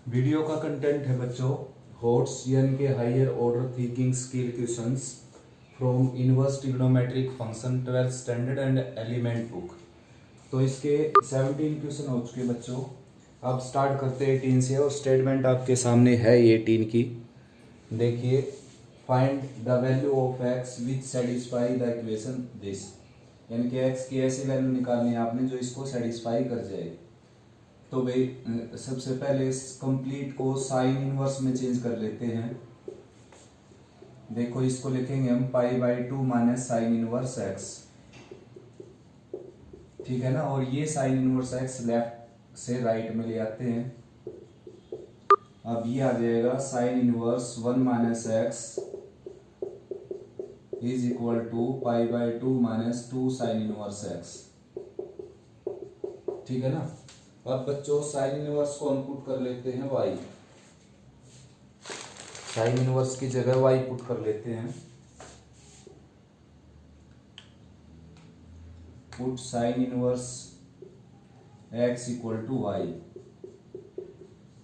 Video का content है बच्चों होट्स यानी कि higher order thinking skill questions from inverse trigonometric function 12th standard and element book. तो इसके 17 क्वेश्चन हो चुके बच्चों। अब स्टार्ट करते हैं 18 से और स्टेटमेंट आपके सामने है ये 18 की। देखिए, find the value of x which satisfy the equation this, यानी कि एक्स की ऐसी वैल्यू निकालनी है आपने जो इसको सेटिस्फाई कर जाए। तो भाई सबसे पहले इस कंप्लीट को साइन इनवर्स में चेंज कर लेते हैं। देखो इसको लिखेंगे हम पाई/2 माइनस साइन इनवर्स एक्स, ठीक है ना। और ये साइन इनवर्स एक्स लेफ्ट से राइट में ले आते हैं। अब ये आ जाएगा sine inverse 1 minus x is equal to पाई/2 माइनस 2 साइन इनवर्स एक्स, ठीक है ना। अब बच्चों साइन इनवर्स को हम पुट कर लेते हैं y, साइन इनवर्स की जगह y पुट कर लेते हैं। Put sine inverse x equal to y,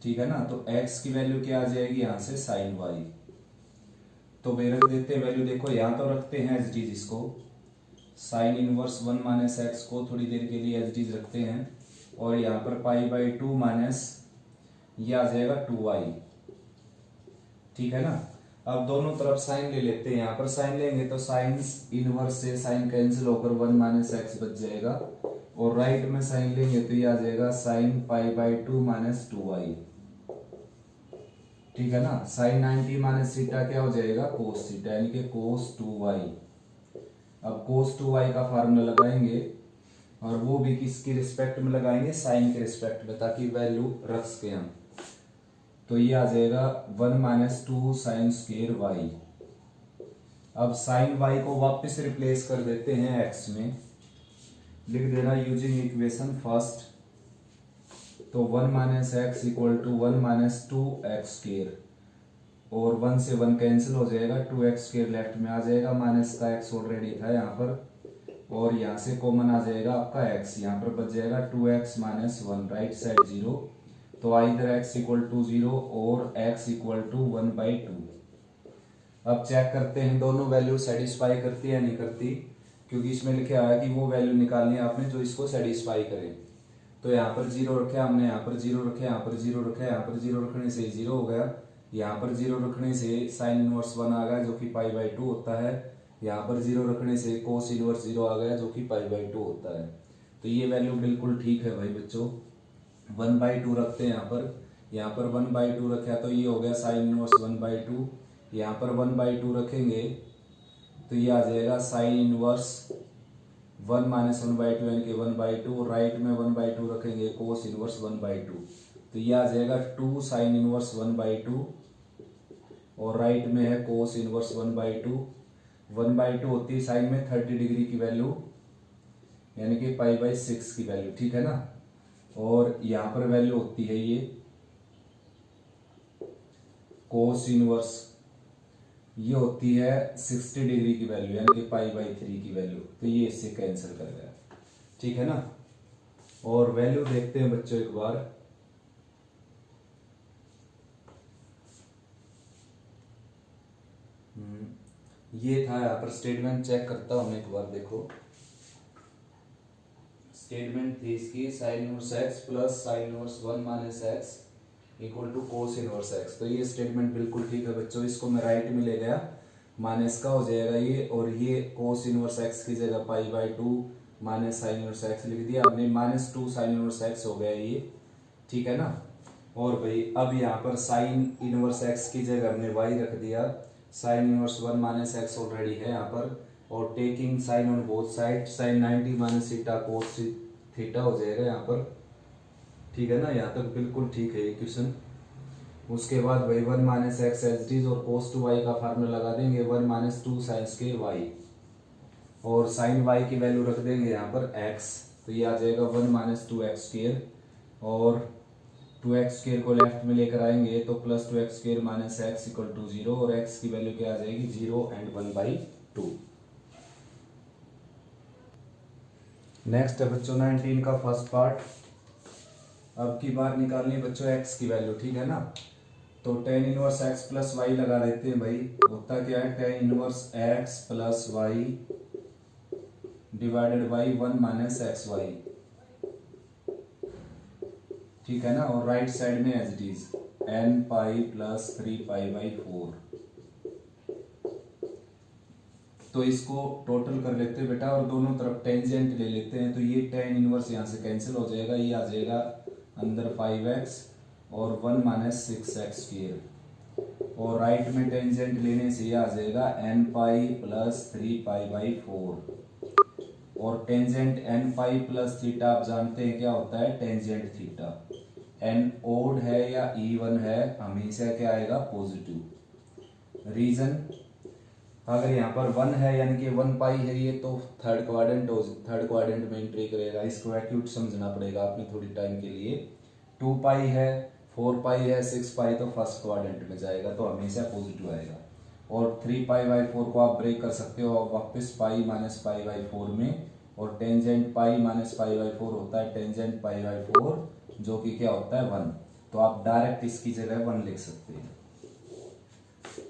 ठीक है ना। तो x की वैल्यू क्या आ जाएगी यहां से साइन y। तो वे रख देते हैं वैल्यू, देखो यहां तो रखते हैं एज इट इज, इसको साइन इनवर्स 1 माइनस एक्स को थोड़ी देर के लिए एज इट इज रखते हैं। और यहाँ पर पाई/2 माइनस ये आ जाएगा 2y, ठीक है ना। अब दोनों तरफ साइन ले लेते हैं। यहाँ पर साइन लेंगे तो साइन इनवर्स से साइन कैंसिल होकर 1 माइनस एक्स बच जाएगा। और राइट में साइन लेंगे तो ये आ जाएगा साइन पाई/2 माइनस 2y, ठीक है ना। साइन 90 माइनस थीटा क्या हो जाएगा कोस थीटा, यानी कि कोस 2y। अब कोस 2y का फार्मूला लगाएंगे और वो भी किसके रिस्पेक्ट में लगाएंगे, साइन के रिस्पेक्ट में, ताकि वैल्यू रख सके हम। तो ये आ जाएगा 1 माइनस 2 साइन स्क्वायर वाई। अब साइन वाई को वापस रिप्लेस कर देते हैं एक्स में, लिख देना यूजिंग इक्वेशन फर्स्ट। तो 1 minus x equal to 1 minus 2 x square, और 1 से 1 कैंसिल हो जाएगा, 2 एक्स स्क्वायर लेफ्ट में आ जाएगा, माइनस का एक्स ऑलरेडी था यहाँ पर, और यहाँ से कॉमन आ जाएगा आपका x, यहाँ पर बच जाएगा 2x माइनस 1, राइट साइड 0। तो आइदर x इक्वल टू 0 और x इक्वल टू 1/2। अब चेक करते हैं दोनों वैल्यू सेटिस्फाई करती है नहीं करती, क्योंकि इसमें लिखा है कि वो वैल्यू निकालनी है आपने जो इसको सेटिस्फाई करे। तो यहाँ पर 0 रखे हमने, यहाँ पर 0 रखे, यहाँ पर 0 रखे, यहाँ पर 0 रखने से 0 हो गया, यहाँ पर 0 रखने से साइन इनवर्स 1 आ गया जो कि पाई/2 होता है, यहाँ पर 0 रखने से कोस इनवर्स 0 आ गया जो कि पाई/2 होता है। तो ये वैल्यू बिल्कुल ठीक है भाई बच्चों। 1/2 रखते हैं यहाँ पर 1/2 रखा तो ये हो गया साइन इनवर्स 1/2। यहाँ पर 1/2 रखेंगे तो ये आ जाएगा साइन इनवर्स 1 माइनस 1/2 यानी कि 1/2, और राइट में 1/2 रखेंगे कोस इनवर्स 1/2, तो ये आ जाएगा 2 साइन इनवर्स 1/2, और राइट में है कोस इनवर्स 1/2। 1/2 होती है साइन में 30 डिग्री की वैल्यू, यानी कि पाई/6 की वैल्यू, ठीक है ना। और यहाँ पर वैल्यू होती है ये कोस इनवर्स, ये होती है 60 डिग्री की वैल्यू, यानी कि पाई/3 की वैल्यू, तो ये इससे कैंसिल कर गया, ठीक है ना। और वैल्यू देखते हैं बच्चों एक बार। ये था, यहाँ पर स्टेटमेंट चेक करता हूं एक बार। देखो स्टेटमेंट थी इसकी sine inverse x plus sine inverse 1 minus x equal to cos inverse x. तो ये स्टेटमेंट बिल्कुल ठीक है बच्चों। इसको मैं राइट में ले गया, माइनस का हो जाएगा ये, और ये कोस इनवर्स एक्स की जगह पाई/2 माइनस साइन इनवर्स एक्स लिख दिया हमने, -2 साइन इनवर्स एक्स हो गया ये, ठीक है ना। और भाई अब यहाँ पर साइन इनवर्स एक्स की जगह हमने वाई रख दिया, sine inverse 1 minus x already है यहाँ पर, और taking sine on both side, sine 90 minus theta cos theta हो जाएगा यहाँ पर, ठीक है ना। यहाँ तक बिल्कुल ठीक है ये क्वेश्चन। उसके बाद भाई 1 minus x as it is, और कोस 2y का फार्मूला लगा देंगे 1 माइनस 2 साइन स्क्वायर वाई, और साइन वाई की वैल्यू रख देंगे यहाँ पर x, तो ये आ जाएगा 1 माइनस 2x स्क्वायर, और 2x स्क्वायर को लेफ्ट में लेकर आएंगे तो plus 2x square minus x equal to 0, और x की वैल्यू क्या आ जाएगी 0 एंड 1/2। नेक्स्ट है बच्चों 19 का फर्स्ट पार्ट। अब की बार निकालनी है बच्चों एक्स की वैल्यू, ठीक है ना। तो tan inverse x plus y लगा देते हैं भाई। होता क्या है, tan inverse x plus y divided by 1 minus x y, ठीक है ना। और राइट साइड में as it is n pi plus 3 pi by 4। तो इसको टोटल कर लेते हैं बेटा और दोनों तरफ टेंजेंट ले लेते हैं। तो ये टेन इनवर्स यहाँ से कैंसिल हो जाएगा, ये आ जाएगा अंदर 5x और 1 माइनस 6x स्क्वायर। और राइट में टेंजेंट लेने से ये आ जाएगा n pi plus 3 pi by 4। और tangent n pi plus theta आप जानते हैं क्या होता है, टेंजेंट थीटा। n ओड है या इवन है, हमेशा क्या आएगा, पॉजिटिव। रीजन, अगर यहाँ पर 1 है यानी कि 1 पाई है ये, तो थर्ड क्वाड्रेंट में एंट्री करेगा। इसको एक्यूट समझना पड़ेगा आपने थोड़ी टाइम के लिए। 2 पाई है, 4 पाई है, 6 पाई तो फर्स्ट क्वाड्रेंट में जाएगा, तो हमेशा पॉजिटिव आएगा। और 3 पाई बाई 4 को आप ब्रेक कर सकते हो वापस पाई माइनस पाई बाई 4 में। और tangent pi minus pi by 4 होता है टेंजेंट पाई बाई 4, जो कि क्या होता है 1। तो आप डायरेक्ट इसकी जगह 1 लिख सकते हैं।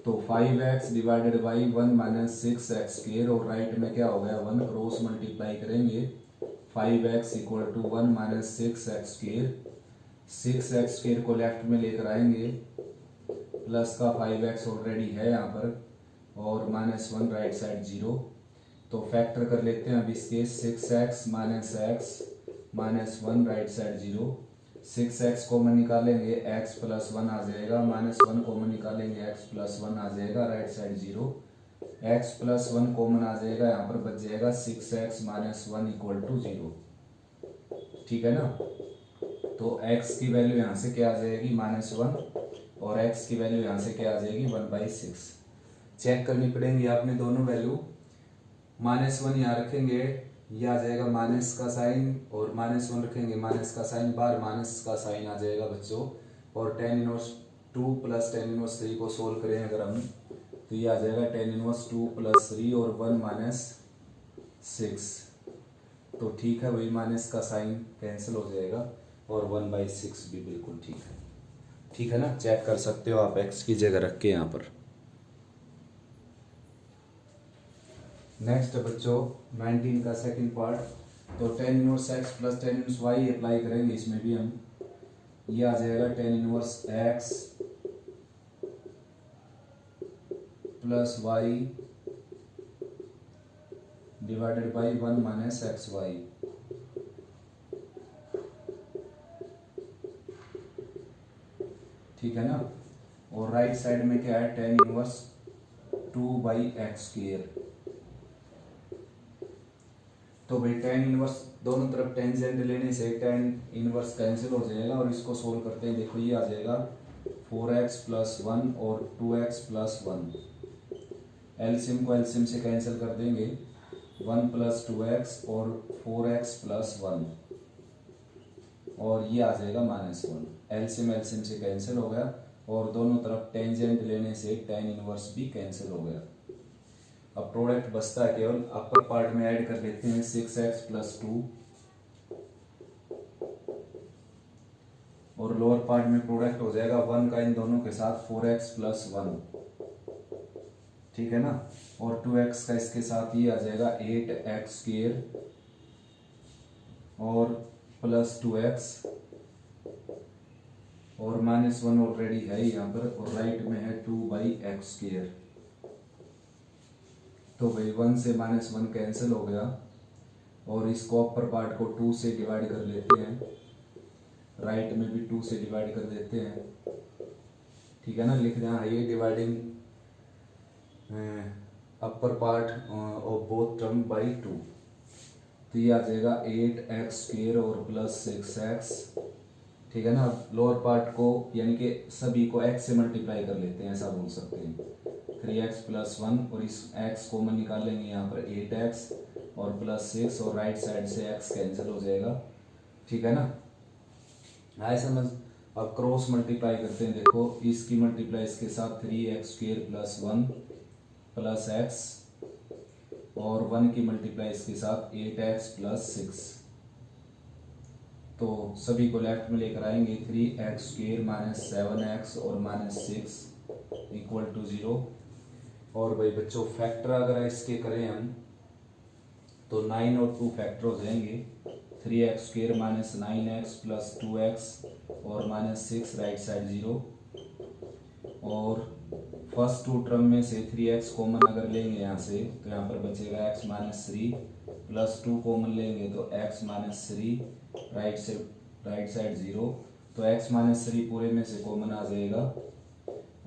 तो 5x divided by 1 minus 6x square, और राइट में क्या हो गया 1, क्रॉस मल्टीप्लाई करेंगे 5x equal to 1 minus 6x square. 6x square को लेफ्ट में लेकर आएंगे, प्लस का 5x ऑलरेडी है यहाँ पर, और माइनस 1 राइट साइड 0। तो फैक्टर कर लेते हैं अब इसके, 6x minus x minus 1 right side 0। 6x common निकालेंगे x प्लस 1 आ जाएगा, माइनस 1 कॉमन निकालेंगे x प्लस 1 आ जाएगा, right side 0। x plus 1 common आ जाएगा, यहाँ पर बच जाएगा 6x माइनस 1 इक्वल टू 0, ठीक है ना। तो x की वैल्यू यहाँ से क्या आ जाएगी, माइनस 1, और x की वैल्यू यहाँ से क्या आ जाएगी 1/6। चेक करनी पड़ेंगी आपने दोनों वैल्यू। माइनस 1 यहाँ रखेंगे, ये आ जाएगा माइनस का साइन, और माइनस 1 रखेंगे माइनस का साइन, बार माइनस का साइन आ जाएगा बच्चों। और tan inverse 2 plus tan inverse 3 को सोल्व करें अगर हम, तो ये आ जाएगा टेन इनवर्स 2 प्लस 3 और 1 माइनस 6। तो ठीक है भाई, माइनस का साइन कैंसिल हो जाएगा और 1/6 भी बिल्कुल ठीक है, ठीक है ना। चेक कर सकते हो आप एक्स की जगह रख के यहाँ पर। नेक्स्ट बच्चों 19 का सेकंड पार्ट। तो tan inverse x plus tan inverse y apply करेंगे इसमें भी हम। ये आ जाएगा tan inverse x plus y divided by 1 minus x y. ठीक है ना। और राइट साइड में क्या है, टेन इनवर्स 2/x स्क्वायर। तो भाई टेन इनवर्स दोनों तरफ टेंजेंट लेने से टेन इनवर्स कैंसिल हो जाएगा, और इसको सोल्व करते हैं। देखो ये आ जाएगा 4x प्लस 1 और 2x प्लस 1। एलसीएम को एलसीएम से कैंसिल कर देंगे, 1 प्लस 2x और 4x प्लस 1, और ये आ जाएगा माइनस 1। एलसीएम एलसीएम से कैंसिल हो गया, और दोनों तरफ टेंजेंट लेने से टेन इनवर्स भी कैंसिल हो गया। अब प्रोडक्ट बचता है केवल, अपर पार्ट में ऐड कर लेते हैं 6x प्लस 2, और लोअर पार्ट में प्रोडक्ट हो जाएगा 1 का इन दोनों के साथ 4x प्लस 1, ठीक है ना। और 2x का इसके साथ ये आ जाएगा 8x स्क्वायर और प्लस 2x, और माइनस 1 ऑलरेडी है यहाँ पर, और राइट में है 2/x स्क्वायर। तो भाई 1 से माइनस 1 कैंसिल हो गया, और इसको अपर पार्ट को 2 से डिवाइड कर लेते हैं, राइट में भी 2 से डिवाइड कर देते हैं, ठीक है ना। लिख देना ये dividing upper part of both term by 2। तो ये आ जाएगा 8x स्क्वायर और प्लस 6x, ठीक है ना। लोअर पार्ट को यानी कि सभी को x से मल्टीप्लाई कर लेते हैं, ऐसा बोल सकते हैं। 3x प्लस 1, और इस x कॉमन निकाल लेंगे यहाँ पर 8x और प्लस 6, और राइट साइड से x कैंसिल हो जाएगा, ठीक है ना। आए समझ। अब क्रॉस मल्टीप्लाई करते हैं। देखो इसकी मल्टीप्लाई इसके साथ 3x square plus 1 plus x, और 1 की मल्टीप्लाई इसके साथ 8x प्लस 6, तो सभी को लेफ्ट में लेकर आएंगे। 3x² माइनस 7x और माइनस 6 इक्वल टू 0। और भाई बच्चों फैक्टर अगर इसके करें हम तो 9 और 2 फैक्टर हो जाएंगे। 3x² minus 9x plus 2x और माइनस 6 राइट साइड 0। और फर्स्ट टू टर्म में से 3x कॉमन अगर लेंगे यहाँ से तो यहाँ पर बचेगा x माइनस 3 प्लस 2 कॉमन लेंगे तो x माइनस 3 राइट साइड 0। तो x माइनस 3 पूरे में से कॉमन आ जाएगा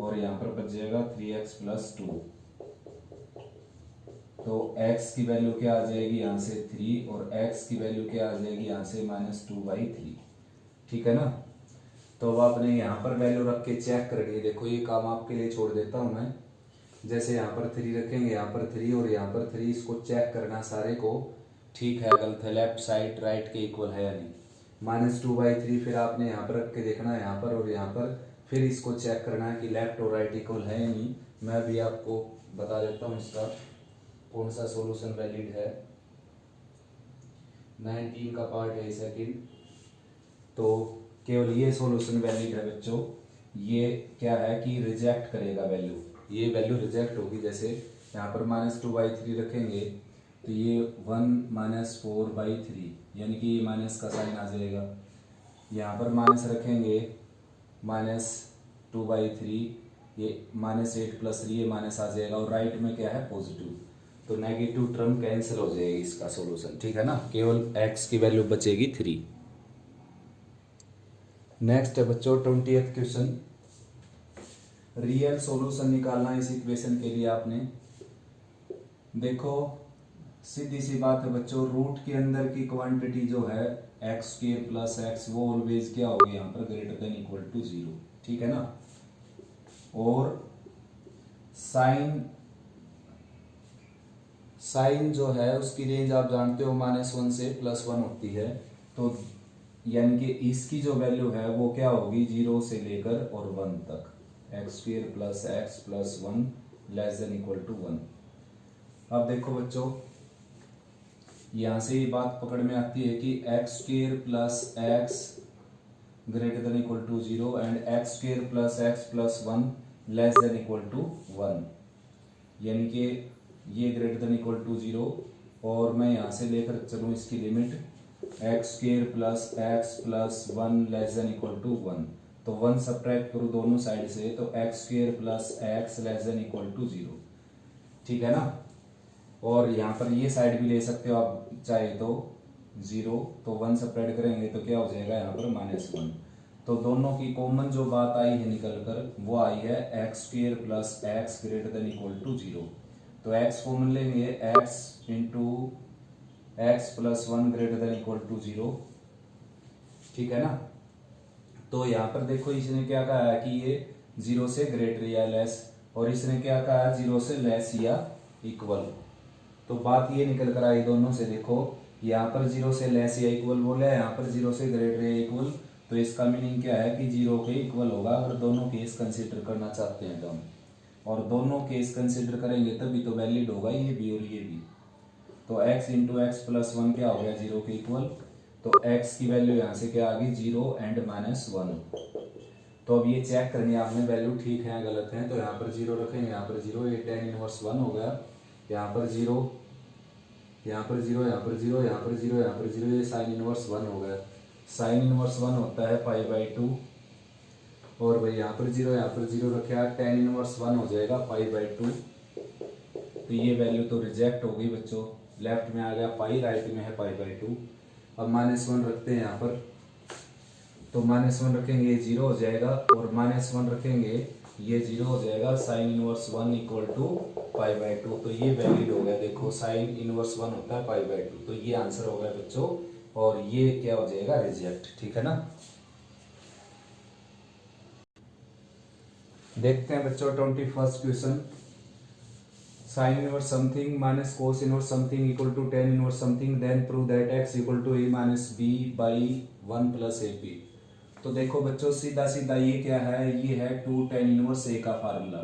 और यहाँ पर बच जाएगा 3x प्लस 2। तो x की वैल्यू क्या आ जाएगी यहाँ से 3 और x की वैल्यू क्या आ जाएगी यहाँ से -2/3। ठीक है ना। तो अब आपने यहाँ पर वैल्यू रख के चेक करके देखो, ये काम आपके लिए छोड़ देता हूँ मैं। जैसे यहाँ पर 3 रखेंगे, यहाँ पर 3 और यहाँ पर 3, इसको चेक करना सारे को ठीक है गलत है, लेफ्ट साइड राइट के इक्वल है या नहीं। -2/3 फिर आपने यहाँ पर रख के देखना है यहाँ पर और यहाँ पर, फिर इसको चेक करना है कि लेफ्ट और राइट इक्वल है या नहीं। मैं भी आपको बता देता हूँ इसका कौन सा सॉल्यूशन वैलिड है। 19 का पार्ट है सेकंड, तो केवल ये सॉल्यूशन वैलिड है बच्चों। ये क्या है कि रिजेक्ट करेगा वैल्यू, ये वैल्यू रिजेक्ट होगी। जैसे यहाँ पर -2/3 रखेंगे तो ये 1 -4/3 यानी कि ये माइनस का साइन आ जाएगा। यहाँ पर माइनस रखेंगे -2/3, ये -8 प्लस 3 ये माइनस आ जाएगा और राइट में क्या है पॉजिटिव, तो नेगेटिव टर्म कैंसिल हो जाएगी इसका सॉल्यूशन। ठीक है ना, केवल x की वैल्यू बचेगी 3। नेक्स्ट है बच्चों 20th क्वेश्चन। रियल सॉल्यूशन निकालना इस इक्वेशन के लिए आपने देखो, सीधी सी बात है बच्चों, रूट के अंदर की क्वांटिटी जो है x² प्लस x वो ऑलवेज क्या होगी यहाँ पर ग्रेटर देन इक्वल टू 0। ठीक है ना। और साइन जो है उसकी रेंज आप जानते हो -1 से +1 होती है। तो यानी कि इसकी जो वैल्यू है वो क्या होगी 0 से लेकर और 1 तक, x² plus x plus 1 less than equal to 1। अब देखो बच्चों यहां से ये बात पकड़ में आती है कि x² plus x greater than equal to 0 and x² plus x plus 1 less than equal to 1, यानी कि ये ग्रेटर देन इक्वल टू 0 और मैं यहां से लेकर चलूं इसकी limit x² plus x plus 1 less than equal to 1। तो 1 सब्ट्रैक्ट करूँ दोनों साइड से तो x² plus x less than equal to 0। ठीक है ना। और यहाँ पर ये साइड भी ले सकते हो आप चाहे तो 0, तो 1 सब्ट्रैक्ट करेंगे तो क्या हो जाएगा यहाँ पर -1। तो दोनों की कॉमन जो बात आई है निकल कर वो आई है x² plus x greater than equal to 0। तो x कॉमन लेंगे, x into x plus 1 greater than equal to 0। ठीक है ना। तो यहाँ पर देखो इसने क्या कहा है कि ये 0 से ग्रेटर या लेस, और इसने क्या कहा है 0 से लेस या इक्वल। तो बात ये निकल कर आई दोनों से, देखो यहाँ पर 0 से लेस या इक्वल बोला है, यहाँ पर 0 से ग्रेटर या इक्वल, तो इसका मीनिंग क्या है कि 0 के इक्वल होगा अगर दोनों केस कंसीडर करना चाहते हैं तो हम, और दोनों केस कंसीडर करेंगे तभी तो वैलिड होगा ये भी और ये भी। तो x इंटू एक्स प्लस 1 क्या हो गया 0 के इक्वल, तो x की वैल्यू यहाँ से क्या आ गई 0 एंड -1। तो अब ये चेक करनी है आपने वैल्यू ठीक है गलत है। तो यहाँ पर 0 रखेंगे, यहाँ पर 0, ये tan इनवर्स 1 हो गया, यहाँ पर 0, यहाँ पर 0, यहाँ पर 0, यहाँ पर 0, यहाँ पर 0, ये साइन इनवर्स 1 हो गया। साइन इनवर्स 1 होता है π/2, और भाई यहाँ पर 0, यहाँ पर 0 रखे, tan इनवर्स 1 हो जाएगा π/2। तो ये वैल्यू तो रिजेक्ट हो गई बच्चों, लेफ्ट में आ गया पाई, राइट में है π/2। अब -1 रखते हैं यहाँ पर, तो -1 रखेंगे ये 0 हो जाएगा, और -1 रखेंगे ये 0 हो जाएगा। साइन इनवर्स 1 इक्वल टू π/2, तो ये वैलिड हो गया। देखो साइन इनवर्स 1 होता है π/2, तो ये आंसर हो गया बच्चों, और ये क्या हो जाएगा रिजेक्ट। ठीक है ना। देखते हैं बच्चों 21st question. Sine inverse something minus cos inverse something equal to tan inverse something, then prove that x equal to a minus b by 1 plus AP। तो देखो बच्चों सीधा सीधा ये क्या है, ये है 2 tan इनवर्स a का फार्मूला।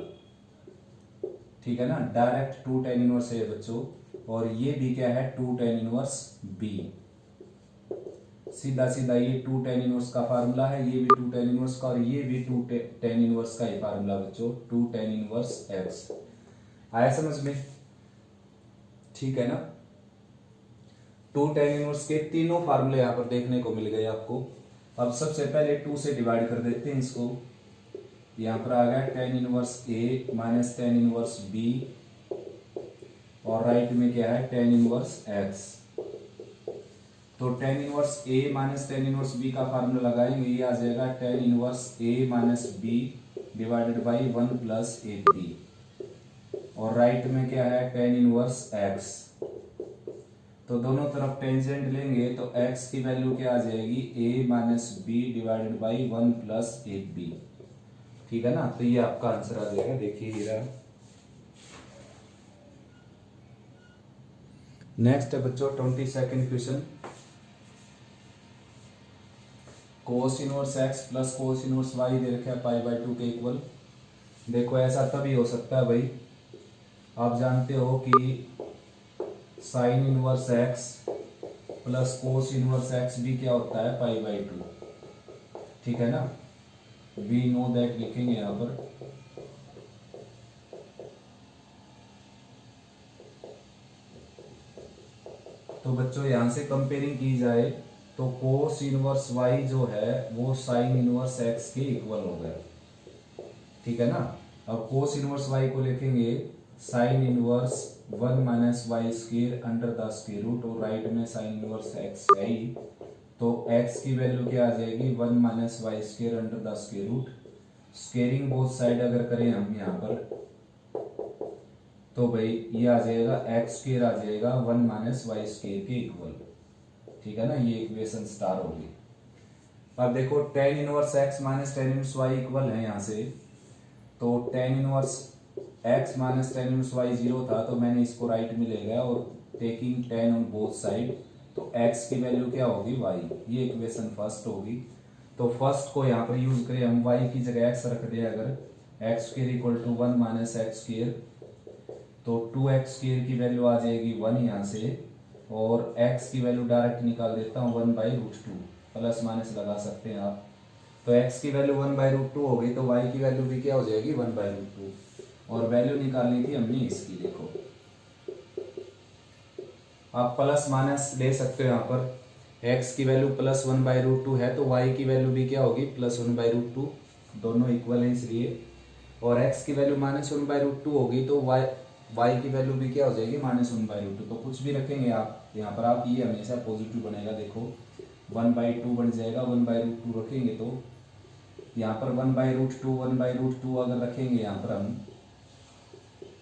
ठीक है ना, डायरेक्ट 2 tan इनवर्स a बच्चों, और ये भी क्या है 2 tan इनवर्स b। सीधा सीधा ये 2 tan इनवर्स का फार्मूला है, ये भी 2 tan इनवर्स का और ये भी 2 tan इनवर्स का ही फार्मूला बच्चों, 2 tan इनवर्स x। आया समझ में? ठीक है ना। 2 tan इनवर्स के तीनों फार्मूले यहाँ पर देखने को मिल गए आपको। अब सबसे पहले 2 से डिवाइड कर देते हैं इसको। यहाँ पर आ गया tan inverse a minus tan inverse b और राइट में क्या है tan इनवर्स x। तो tan inverse a minus tan inverse b का फार्मूला लगाएंगे, ये आ जाएगा tan inverse a minus b divided by 1 plus ab और राइट में क्या है tan इनवर्स x। तो दोनों तरफ टेंजेंट लेंगे तो x की वैल्यू क्या आ जाएगी a minus b divided by 1 plus ab। ठीक है ना। तो ये आपका आंसर आ जाएगा। देखिए ये रहा। नेक्स्ट है बच्चों 22nd question. Cos inverse x plus cos inverse y दे रखा है पाई बाई 2 के इक्वल। देखो ऐसा तभी हो सकता है भाई, आप जानते हो कि sign inverse x plus cos inverse x भी क्या होता है पाई बाई 2। ठीक है ना, वी नो दैट लिखेंगे यहां पर। तो बच्चों यहां से कंपेयरिंग की जाए तो कोस इनवर्स y जो है वो साइन इनवर्स x के इक्वल हो गया। ठीक है ना। अब कोस इनवर्स y को लिखेंगे sine inverse 1 minus y square under the square root और राइट में साइन इनवर्स x है ही, तो x की वैल्यू क्या आ जाएगी 1 minus y square under the square root. Squaring both side अगर करें हम यहाँ पर तो भाई ये आ जाएगा x स्क्वायर आ जाएगा 1 माइनस वाई स्क्वायर के इक्वल। ठीक है ना, ये इक्वेशन स्टार होगी। अब देखो tan inverse x minus tan inverse y equal है यहाँ से, तो tan inverse x minus tan inverse y 0 था तो मैंने इसको राइट में ले गया और taking tan on both side, तो x की वैल्यू क्या होगी y। ये इक्वेशन फर्स्ट होगी। तो फर्स्ट को यहाँ पर यूज करें हम, y की जगह x रख दे अगर, x square equal to 1 minus x square, तो 2x स्क्वायर की वैल्यू आ जाएगी 1 यहाँ से और x की वैल्यू डायरेक्ट निकाल देता हूँ 1 बाई रूट 2, प्लस माइनस लगा सकते हैं आप। तो x की वैल्यू 1 बाई रूट 2 हो गई, तो y की वैल्यू भी क्या हो जाएगी 1 बाई रूट 2 और वैल्यू निकालनी थी हमने इसकी। देखो आप प्लस माइनस ले सकते हो यहाँ पर, x की वैल्यू प्लस 1 बाई रूट 2 है तो y की वैल्यू भी क्या होगी प्लस 1 बाई रूट 2, दोनों इक्वल है इसलिए। और x की वैल्यू माइनस 1 बाई रूट 2 होगी तो y की वैल्यू भी क्या हो जाएगी माइनस 1 बाई रूट 2। तो कुछ भी रखेंगे आप यहाँ पर, आप ये हमेशा पॉजिटिव बनेगा। देखो 1 बाई 2 बन जाएगा, 1 बाई रूट 2 रखेंगे तो यहाँ पर 1 बाई रूट 2 1 बाई रूट 2 अगर रखेंगे यहाँ पर हम,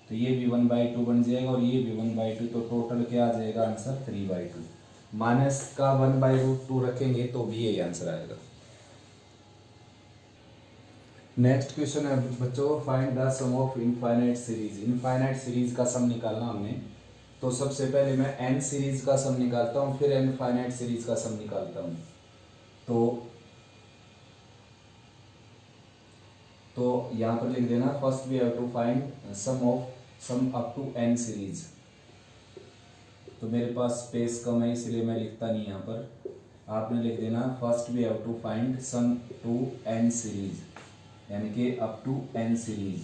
तो ये भी 1 बाई 2 बन जाएगा और ये भी 1 बाई 2, तो टोटल क्या आ जाएगा आंसर 3 बाई 2। माइनस का 1 बाई रूट 2 रखेंगे तो भी यही आंसर आएगा। नेक्स्ट क्वेश्चन है बच्चों, find the sum of infinite series. Infinite series का सम निकालना हमने, तो सबसे पहले मैं एन सीरीज का सम निकालता हूँ, फिर इनफाइनाइट सीरीज का सम निकालता हूँ। तो यहाँ पर लिख देना first we have to find sum up to n series. तो मेरे पास स्पेस कम है इसलिए मैं लिखता नहीं यहाँ पर, आपने लिख देना first we have to find sum to n series, यानी कि up to n series,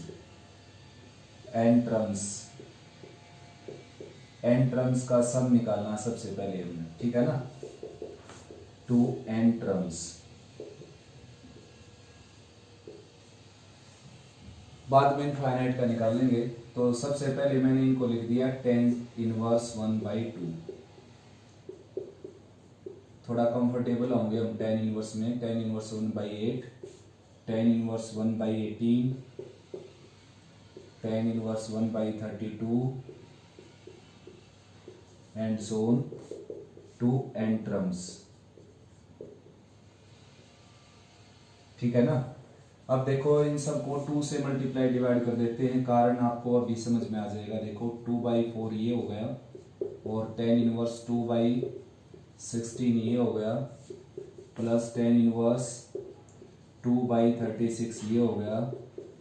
n terms का सम निकालना सबसे पहले हमने। ठीक है ना, टू एन टर्म्स, बाद में इनफाइनाइट का निकाल लेंगे। तो सबसे पहले मैंने इनको लिख दिया tan इनवर्स 1 बाई 2। थोड़ा कंफर्टेबल होंगे हम tan इनवर्स में, tan inverse 1 by 8, tan inverse 1 by 18, tan inverse 1 by 32 and so on to n terms. ठीक है ना। अब देखो इन सब को 2 से मल्टीप्लाई डिवाइड कर देते हैं, कारण आपको अभी समझ में आ जाएगा। देखो 2 बाई 4 ये हो गया और tan इनवर्स 2 बाई 16 ये हो गया, प्लस tan इनवर्स 2 बाई 36 ये हो गया,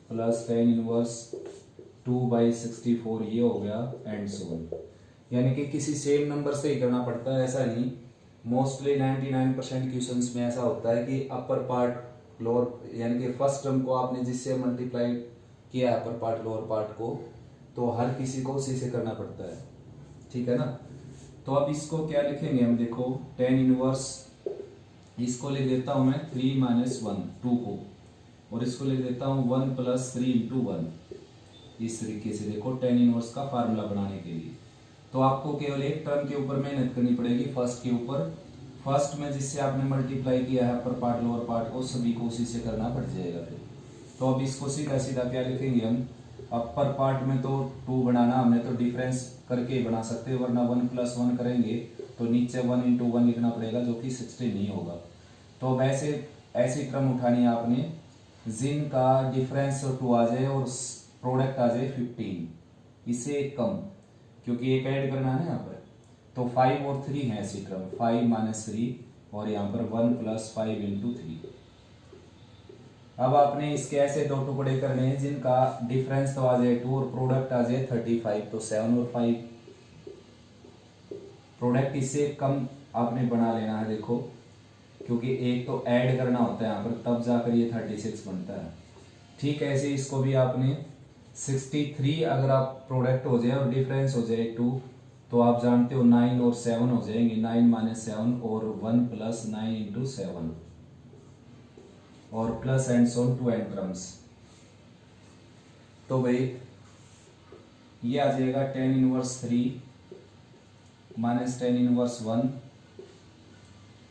प्लस tan इनवर्स 2 बाई 64 ये हो गया एंड सो ऑन। यानी कि किसी सेम नंबर से ही करना पड़ता है, ऐसा नहीं मोस्टली 99% क्वेश्चंस में ऐसा होता है कि अपर पार्ट लोअर यानी कि फर्स्ट टर्म को आपने जिससे मल्टीप्लाई किया अपर पार्ट लोअर पार्ट को, तो हर किसी को उसी से करना पड़ता है, ठीक है ना। तो अब इसको क्या लिखेंगे हम, देखो टेन इनवर्स, इसको लिख देता हूं मैं 3 माइनस 1 2 को, और इसको लिख देता हूं 1 प्लस 3 इंटू 1। इस तरीके से देखो टेन इनवर्स का फार्मूला बनाने के लिए तो आपको केवल एक टर्म के ऊपर मेहनत करनी पड़ेगी, फर्स्ट के ऊपर। फर्स्ट में जिससे आपने मल्टीप्लाई किया है अपर पार्ट लोअर पार्ट को, सभी को उसी से करना पड़ जाएगा फिर। तो अब इसको सीधा सीधा क्या लिखेंगे हम, अपर पार्ट में तो 2 बनाना हमने तो डिफरेंस करके ही बना सकते हैं, वरना 1 प्लस 1 करेंगे तो नीचे 1 इंटू 1 लिखना पड़ेगा, जो कि 60 नहीं होगा। तो अब ऐसी क्रम उठानी है आपने जिनका डिफरेंस 2 आ जाए और प्रोडक्ट आ जाए 15, इससे एक कम, क्योंकि एक ऐड करना है ना यहाँ पर। तो 5 और 3 है ऐसी क्रम, 5 माइनस 3 और यहाँ पर 1 प्लस 5 इंटू 3। अब आपने इसके ऐसे 2 टुकड़े करने हैं जिनका डिफरेंस तो आ जाए 2 और प्रोडक्ट आ जाए 35, तो 7 और 5 प्रोडक्ट इससे कम आपने बना लेना है, देखो क्योंकि एक तो ऐड करना होता है यहाँ पर, तब जाकर ये 36 बनता है। ठीक ऐसे इसको भी आपने 63 अगर आप प्रोडक्ट हो जाए और डिफरेंस हो जाए 2, तो आप जानते हो 9 और 7 हो जाएंगे, 9 माइनस 7 और 1 प्लस 9 इंटू 7 और प्लस एंड सोन 2 एंट्रम्स। तो भाई ये आ जाएगा 10 इनवर्स 3 माइनस 10 इनवर्स 1,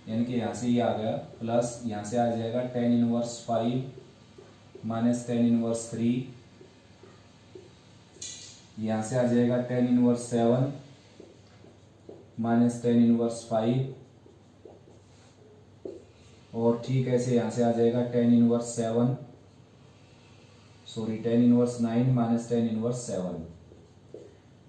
यानी कि यहाँ से ये आ गया, प्लस यहाँ से आ जाएगा 10 इनवर्स 5 माइनस 10 इनवर्स 3, यहाँ से आ जाएगा 10 इनवर्स 7 माइनस 10 इनवर्स 5, और ठीक ऐसे यहाँ से आ जाएगा 10 इनवर्स 7 9 माइनस 10 इनवर्स 7।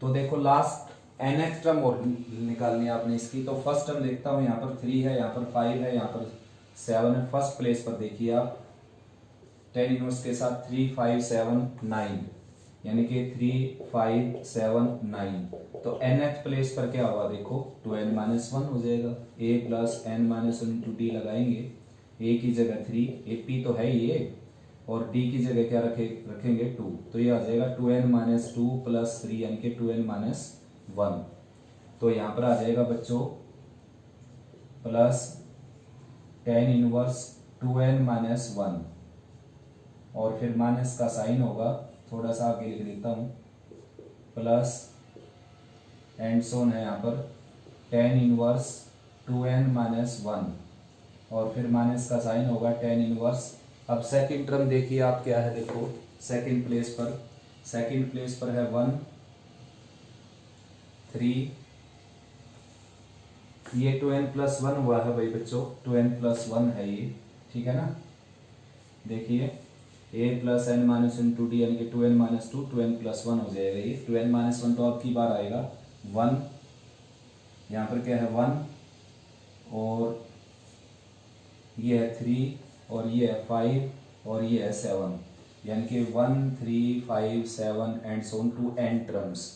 तो देखो लास्ट nth टर्म और निकालनी है आपने इसकी। तो फर्स्ट टर्म देखता हूँ, यहाँ पर 3 है, यहाँ पर 5 है, यहाँ पर 7 है। फर्स्ट प्लेस पर देखिए आप 10 इनवर्स के साथ 3 5 7 9, यानी कि 3 5 7 9। तो nth प्लेस पर क्या होगा, देखो 2n माइनस 1 हो जाएगा, a plus n minus 1 into d लगाएंगे, a की जगह 3, a p तो है ये, और d की जगह क्या रखेंगे 2, तो ये आ जाएगा 2n माइनस 2 प्लस 3, यानी कि 2n माइनस 1। तो यहाँ पर आ जाएगा बच्चों प्लस 10 इनवर्स 2n माइनस 1, और फिर माइनस का साइन होगा, थोड़ा सा आगे लिख देता हूँ, प्लस एंड सोन है यहाँ पर 10 इनवर्स 2n माइनस 1, और फिर माइनस का साइन होगा 10 इनवर्स। अब सेकंड टर्म देखिए आप क्या है, देखो सेकंड प्लेस पर है 1 3, ये 2n प्लस 1 हुआ है भाई बच्चों, 2n प्लस 1 है ये, ठीक है ना। देखिए a plus n minus into d, यानी कि 2n माइनस 2 2n प्लस 1 हो जाएगा ये। 2n माइनस 1 तो आपकी बार आएगा 1, यहाँ पर क्या है 1, और ये है 3, और ये है 5, और ये है 7, यानी कि 1 3 5 7 एंड सोन 2 n टर्म्स।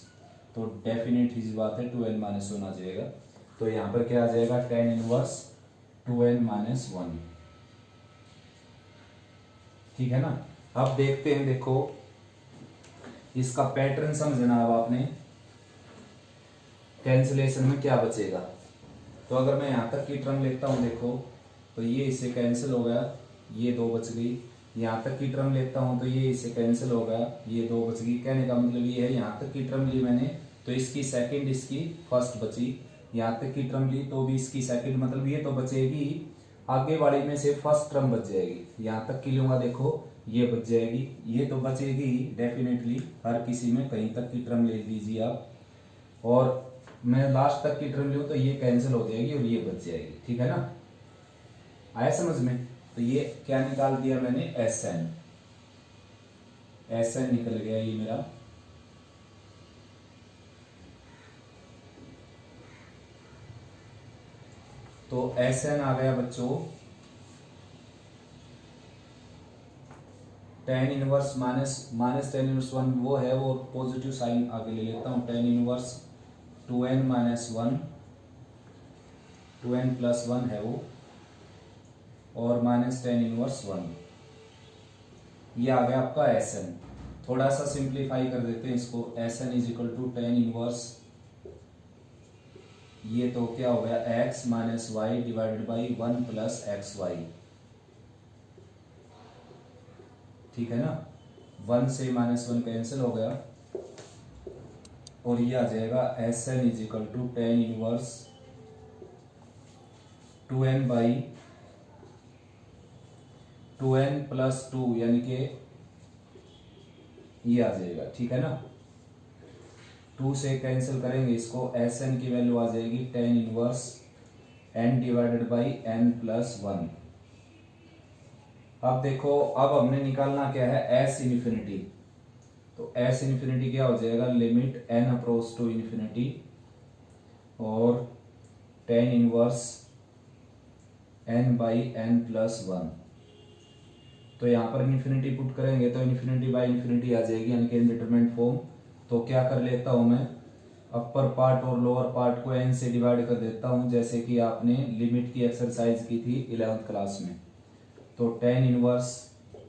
तो डेफिनेट ही बात है 2n माइनस 1 आ जाएगा। तो यहाँ पर क्या आ जाएगा 10 इनवर्स 2n माइनस 1, ठीक है ना। अब देखते हैं, देखो इसका पैटर्न समझना अब आपने, कैंसिलेशन में क्या बचेगा। तो अगर मैं यहाँ तक की टर्म लेता हूँ, देखो तो ये इससे कैंसिल हो गया, ये 2 बच गई। यहाँ तक की टर्म लेता हूँ तो ये इससे कैंसिल हो गया, ये 2 बच गई। कहने का मतलब ये है, यहाँ तक की टर्म ली मैंने तो इसकी सेकंड इसकी फर्स्ट बची, यहाँ तक की टर्म ली तो भी इसकी सेकंड, मतलब ये तो बचेगी, आगे वाली में से फर्स्ट टर्म बच जाएगी। यहाँ तक की लूंगा, देखो ये बच जाएगी, ये तो बचेगी डेफिनेटली, हर किसी में कहीं तक की टर्म ले लीजिए आप, और मैं लास्ट तक की टर्म लूँ तो ये कैंसिल हो जाएगी और ये बच जाएगी, ठीक है ना। आया समझ में। तो ये क्या निकाल दिया मैंने, एस एन निकल गया ये मेरा। तो एस एन आ गया बच्चों 10 इनवर्स माइनस 10 इनवर्स 1 वो है, वो पॉजिटिव साइन आगे ले लेता हूँ, 10 इनवर्स 2n माइनस 1 2n+1 है वो, और माइनस टेन इनवर्स 1। ये आ गया आपका Sn। थोड़ा सा सिंप्लीफाई कर देते हैं इसको। Sn is equal to tan inverse, ये तो क्या हो गया x minus y divided by 1 plus x y. ठीक है ना, 1 से -1 कैंसिल हो गया, और ये आ जाएगा Sn is equal to tan inverse 2n by 2n+2, यानी कि ये आ जाएगा। ठीक है ना, 2 से कैंसिल करेंगे इसको, Sn की वैल्यू आ जाएगी tan inverse n divided by n+1। अब देखो, अब हमने निकालना क्या है, s इन्फिनिटी। तो s इन्फिनिटी क्या हो जाएगा, limit n approach to infinity और tan inverse n by n+1। तो यहाँ पर इन्फिनिटी पुट करेंगे तो इन्फिनिटी बाई इन्फिनिटी आ जाएगी, यानी कि इनडिटरमिनेट फॉर्म। तो क्या कर लेता हूँ मैं, अपर पार्ट और लोअर पार्ट को n से डिवाइड कर देता हूँ, जैसे कि आपने लिमिट की एक्सरसाइज की थी 11th क्लास में। तो टेन इनवर्स,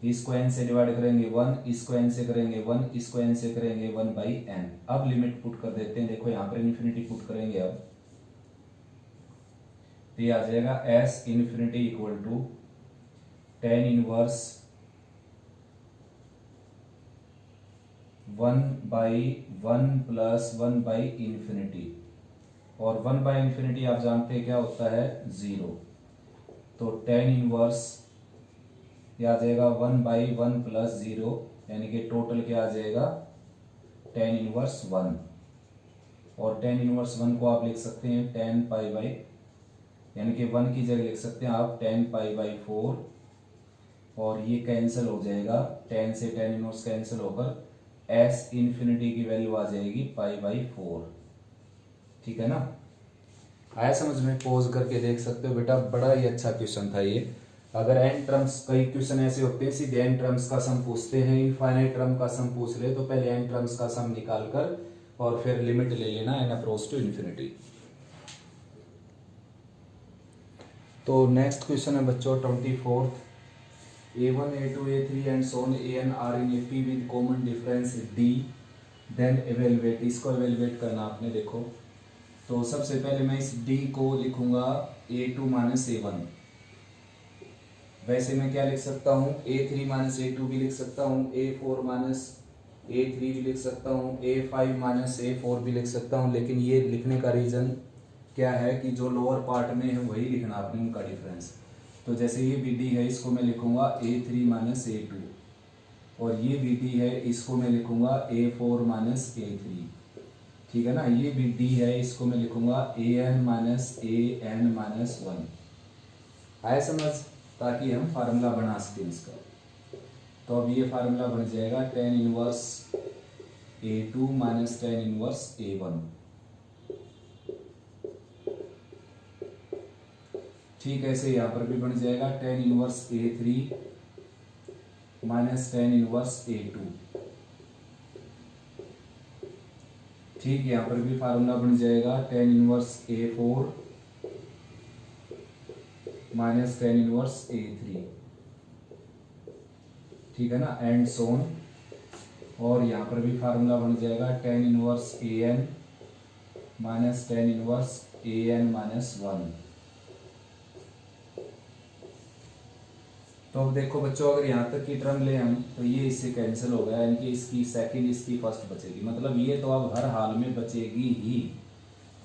इसको n से डिवाइड करेंगे 1, इसको n से करेंगे 1, इसको n से करेंगे 1/n। अब लिमिट पुट कर देते हैं, देखो यहाँ पर इन्फिनिटी पुट करेंगे अब, तो ये आ जाएगा s infinity equal to tan inverse 1/1 plus 1/इन्फिनिटी, और 1/इन्फिनिटी आप जानते हैं क्या होता है, 0। तो टेन इनवर्स क्या आ जाएगा 1/1 प्लस 0, यानी कि टोटल क्या आ जाएगा टेन इनवर्स 1। और टेन इनवर्स 1 को आप लिख सकते हैं 10π/, यानी कि 1 की जगह लिख सकते हैं आप 10π/4, और ये कैंसिल हो जाएगा, 10 से टेन इनवर्स कैंसिल होकर s इन्फिनिटी की वैल्यू आ जाएगी π/4। ठीक है ना, आया समझ में? पॉज करके देख सकते हो बेटा, बड़ा ही अच्छा क्वेश्चन था ये। अगर n टर्म्स, कई क्वेश्चन ऐसे होते हैं सीधे n टर्म्स का सम पूछते हैं, इनफाइनाइट टर्म का सम पूछ ले तो पहले n टर्म्स का सम निकाल कर और फिर लिमिट ले लेना n अप्रोच टू इन्फिनिटी। तो नेक्स्ट क्वेश्चन है बच्चों 24th, a1 a2 a3 and so on an are in a p with common difference d, then evaluate। इसको evaluate करना आपने। देखो, तो सबसे पहले मैं इस d को लिखूंगा a2 माइनस a1। वैसे मैं क्या लिख सकता हूँ, a3 माइनस a2 भी लिख सकता हूँ, a4 माइनस a3 भी लिख सकता हूँ, a5 माइनस a4 भी लिख सकता हूँ। लेकिन ये लिखने का रीज़न क्या है कि जो लोअर पार्ट में है वही लिखना आपने, उनका डिफरेंस। तो जैसे ये बी डी है, इसको मैं लिखूंगा a3 माइनस a2, और ये बी डी है, इसको मैं लिखूंगा a4 माइनस a3। ठीक है ना, ये बी डी है, इसको मैं लिखूंगा an माइनस an माइनस 1। आया समझ? ताकि हम फार्मूला बना सकें इसका। तो अब ये फार्मूला बन जाएगा tan inverse a2 minus tan inverse a1। ठीक है, ऐसे यहाँ पर भी बन जाएगा tan inverse a3 minus tan inverse a2। ठीक, यहाँ पर भी फार्मूला बन जाएगा tan inverse a4 minus tan inverse a3। ठीक है ना, एंड सोन। और यहाँ पर भी फार्मूला बन जाएगा tan inverse an minus tan inverse an minus 1। तो अब देखो बच्चों, अगर यहाँ तक की टर्म ले हम तो ये इससे कैंसिल हो गया, यानी कि इसकी सेकंड, इसकी फर्स्ट बचेगी। मतलब ये तो अब हर हाल में बचेगी ही,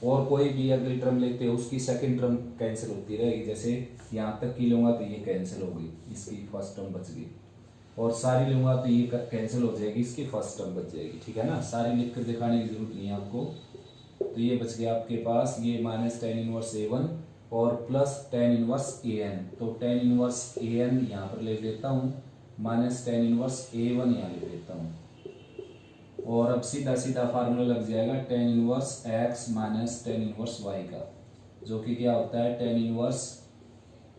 और कोई भी अगली टर्म लेते हो उसकी सेकंड टर्म कैंसिल होती रहेगी। जैसे यहाँ तक की लूँगा तो ये कैंसिल हो गई, इसकी फर्स्ट टर्म बच गई, और सारी लूँगा तो ये कैंसिल हो जाएगी, इसकी फर्स्ट टर्म बच जाएगी। ठीक है ना, सारी लिख कर दिखाने की जरूरत नहीं है आपको। तो ये बच गया आपके पास, ये माइनस टेन इनवर्स a1 और प्लस टेन इनवर्स an। तो टेन इनवर्स an यहाँ पर ले लेता हूँ, माइनस टेन इनवर्स a1 यहाँ ले लेता हूँ, और अब सीधा सीधा फार्मूला लग जाएगा tan inverse x minus tan inverse y का, जो कि क्या होता है tan inverse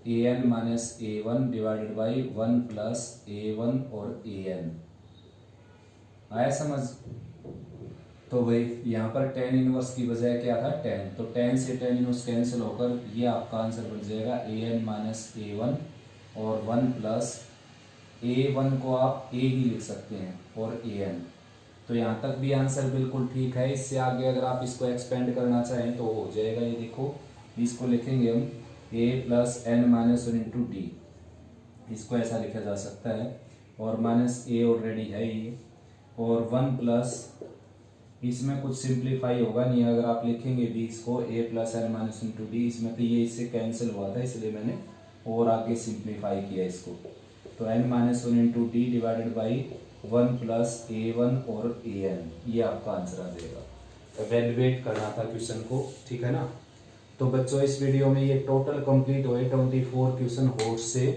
an minus a1 divided by 1 plus a1 और an। आया समझ? तो भाई यहाँ पर टेन इनवर्स की बजाय क्या था, टेन, तो टेन से टेन इनवर्स कैंसिल होकर ये आपका आंसर बन जाएगा A N minus A one, और वन प्लस ए वन को आप ए ही लिख सकते हैं और ए एन। तो यहाँ तक भी आंसर बिल्कुल ठीक है। इससे आगे अगर आप इसको एक्सपेंड करना चाहें तो हो जाएगा, ये देखो इसको लिखेंगे हम a plus n minus one into d, इसको ऐसा लिखा जा सकता है, और माइनस ए ऑलरेडी है ये, और वन प्लस, इसमें कुछ सिंप्लीफाई होगा नहीं अगर आप लिखेंगे भी इसको a plus n minus into d, इसमें तो ये इससे कैंसिल हुआ था इसलिए मैंने और आगे सिंप्लीफाई किया इसको। तो n minus one into d divided by one plus a one और ए एन, ये आपका आंसर आ जाएगा। एवेल्युएट करना था क्वेश्चन को, ठीक है ना। तो बच्चों इस वीडियो में ये टोटल कंप्लीट हुए 24 क्वेश्चन होर्स से,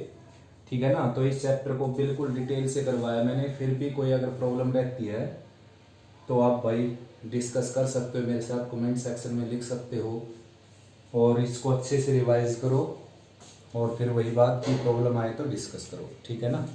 ठीक है ना। तो इस चैप्टर को बिल्कुल डिटेल से करवाया मैंने, फिर भी कोई अगर प्रॉब्लम रहती है तो आप भाई डिस्कस कर सकते हो मेरे साथ, कमेंट सेक्शन में लिख सकते हो, और इसको अच्छे से रिवाइज करो, और फिर वही बात की प्रॉब्लम आए तो डिस्कस करो, ठीक है ना।